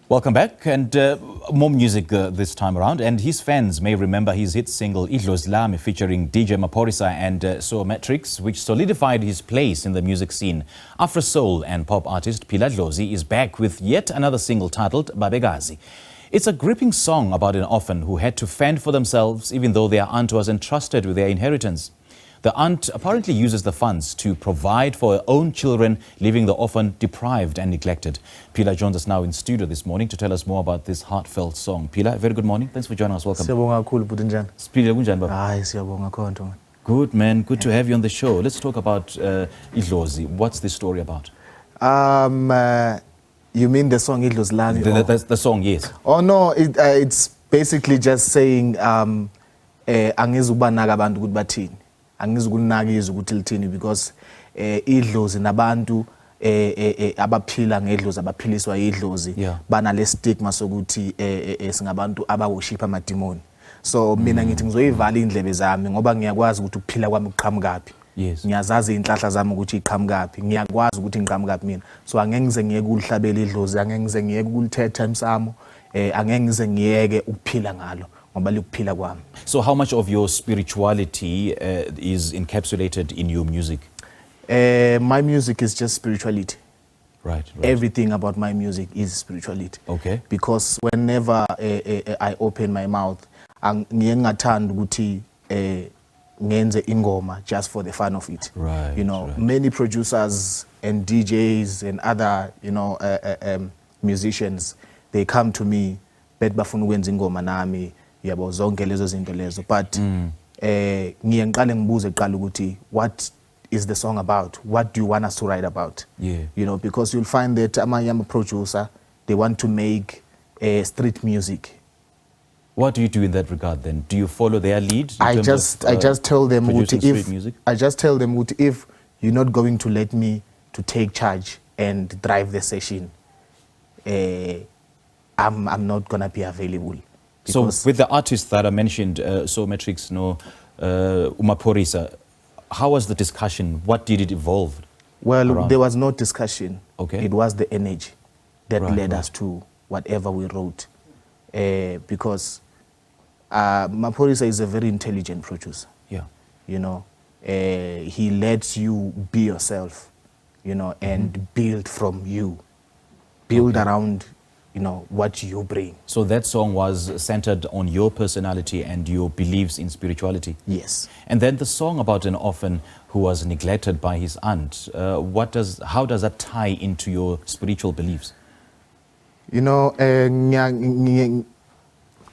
Welcome back, and more music this time around. And his fans may remember his hit single Idlozi Lam featuring DJ Maphorisa and Matrixx, which solidified his place in the music scene. Afro Soul and Pop artist Phila Dlozi is back with yet another single titled Babekazi. It's a gripping song about an orphan who had to fend for themselves even though their aunt was entrusted with their inheritance. The aunt apparently uses the funds to provide for her own children, leaving the orphan deprived and neglected. P-Loi joins us now in studio this morning to tell us more about this heartfelt song. P-Loi, very good morning. Thanks for joining us. Welcome. Good, man. Good to have you on the show. Let's talk about Idlozi. What's this story about? You mean the song Idlozi Lam? The song, yes. Oh, no. It's basically just saying angizubanaka abantu ukuthi bathini. Angizukunakizwa ukuthi lithini because idlozi nabantu abaphila ngedlozi abaphiliswa idlozi banale stigma sokuthi singabantu abaworship amademoni. So mina ngithi ngizoyivala indlebe zami ngoba ngiyakwazi ukuthi ukuphila kwami kuqhamukaphi. Yes. Ngiyazazi inhlahla zami ukuthi iqhamukaphi. Ngiyakwazi ukuthi ngiqhamukaphi mina. So angeke ngize ngiyeke ukuhlabela idlozi, angeke ngize ngiyeke ukulithetha emsamo, angeke ngize ngiyeke ukuphila ngalo. So how much of your spirituality is encapsulated in your music? My music is just spirituality. Right. Everything about my music is spirituality. Okay. Because whenever I open my mouth, ngiyengathanda ukuthi ngenze ingoma just for the fun of it. Right. You know, many producers and DJs and other, musicians, they come to me, bet bafuna ukwenza ingoma nami. Yabo zonke lezo zinto lezo, but ngiye ngiqale ngibuze kuqala ukuthi what is the song about, what do you want us to write about? You know, because you'll find that amanye ama-producer, they want to make street music. What do you do in that regard then? Do you follow their lead? I just tell them if you're not going to let me to take charge and drive the session, I'm not gonna be available. So with the artists that I mentioned, Matrixx, Maphorisa, how was the discussion? What did it evolve? Well, around? There was no discussion. Okay. It was the energy that led us to whatever we wrote. Because Maphorisa is a very intelligent producer. Yeah. You know, he lets you be yourself, and build from you. Build around what you bring. So that song was centered on your personality and your beliefs in spirituality? Yes. And then the song about an orphan who was neglected by his aunt, how does that tie into your spiritual beliefs?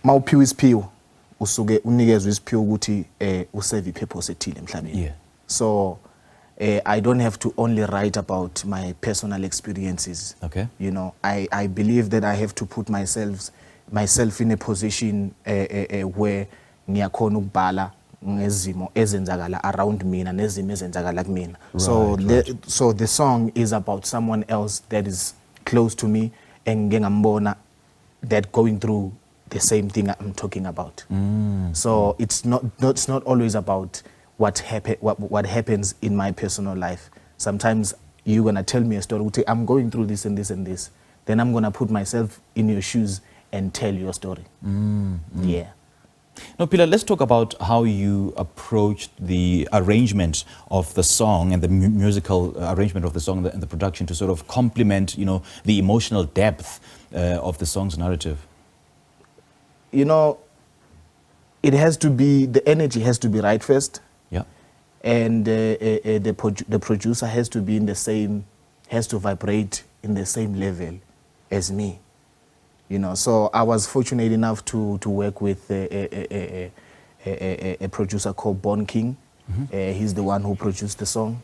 Mawuphiwa isiphiwo usuke unikezwe isiphiwo ukuthi userve ipurpose ethile emhlabeni. Yeah. So I don't have to only write about my personal experiences. Okay. I believe that I have to put myself in a position where ngiyakhona ukubhala ngezimo ezenzakala around mina nezimo ezenzakala kumina. So the song is about someone else that is close to me and ngengambona that going through the same thing I'm talking about. So it's not always about what happens in my personal life. Sometimes you're gonna tell me a story, I'm going through this and this and this. Then I'm gonna put myself in your shoes and tell your story. Yeah. Now, Phila, let's talk about how you approached the arrangement of the song and the musical arrangement of the song and the production to sort of complement, the emotional depth of the song's narrative. It has to be, the energy has to be right first. Yeah. And the producer has to be has to vibrate in the same level as me. So I was fortunate enough to work with a producer called Bon King. He's the one who produced the song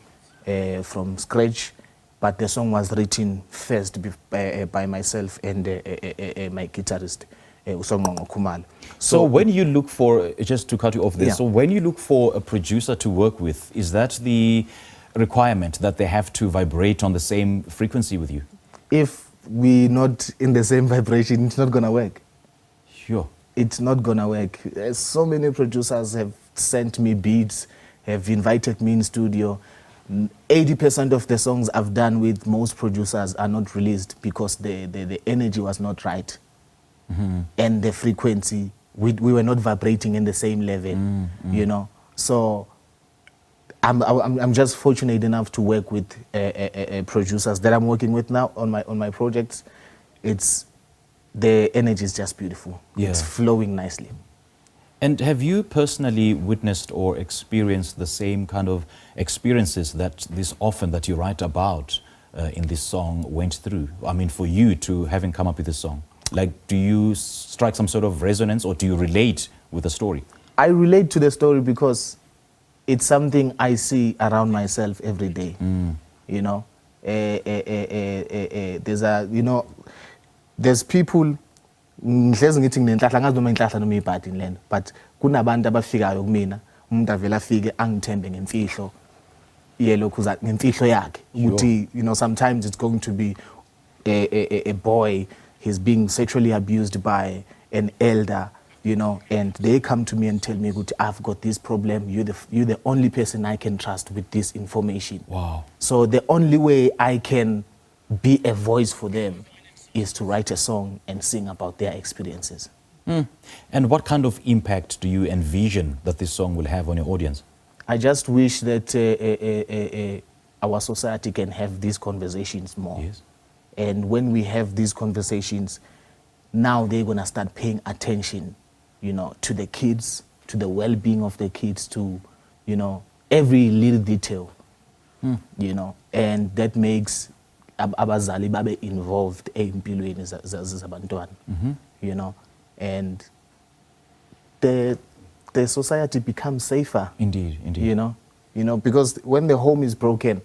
from scratch, but the song was written first by myself and my guitarist. So when you look for, just to cut you off there, so when you look for a producer to work with, is that the requirement that they have to vibrate on the same frequency with you? If we're not in the same vibration, it's not gonna work. Sure. It's not gonna work. So many producers have sent me beats, have invited me in studio. 80% of the songs I've done with most producers are not released because the energy was not right. And the frequency, we were not vibrating in the same level, you know. So I'm just fortunate enough to work with producers that I'm working with now on my projects. The energy is just beautiful. Yeah. It's flowing nicely. And have you personally witnessed or experienced the same kind of experiences that this orphan that you write about in this song went through? I mean, for you to having come up with this song, like, do you strike some sort of resonance, or do you relate with the story? I relate to the story because it's something I see around myself every day. You know, there's people. Ngihlezi ngithi nginenhlahla ngazi noma inhlahla noma ibhadi lena, but kunabantu abafikayo kumina umuntu avela afike angithembe ngemfihlo yelokhu ngemfihlo yakhe ukuthi, you know, sometimes it's going to be a boy, he's being sexually abused by an elder, you know, and they come to me and tell me, I've got this problem, you're the only person I can trust with this information. Wow. So the only way I can be a voice for them is to write a song and sing about their experiences. And what kind of impact do you envision that this song will have on your audience? I just wish that our society can have these conversations more. Yes. And when we have these conversations, now they're gonna start paying attention, you know, to the kids, to the well-being of the kids, to, you know, every little detail, you know, and that makes abazali babe involved empilweni zabantwana, you know, and the society becomes safer. Indeed, indeed. You know, because when the home is broken,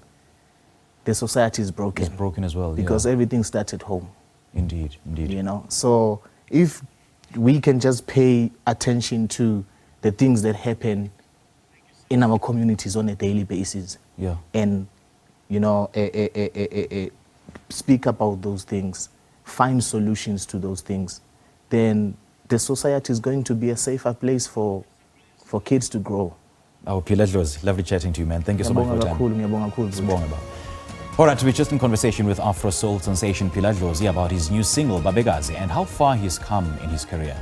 the society is broken. It's broken as well. Because everything starts at home. Indeed, indeed. You know, so if we can just pay attention to the things that happen in our communities on a daily basis, and, you know, speak about those things, find solutions to those things, then the society is going to be a safer place for kids to grow. Our Phila Dlozi, lovely chatting to you, man. Thank you so much for your time. Ngiyabonga kakhulu. All right, we're just in conversation with Afro Soul sensation Phila Dlozi about his new single, Babekazi, and how far he's come in his career.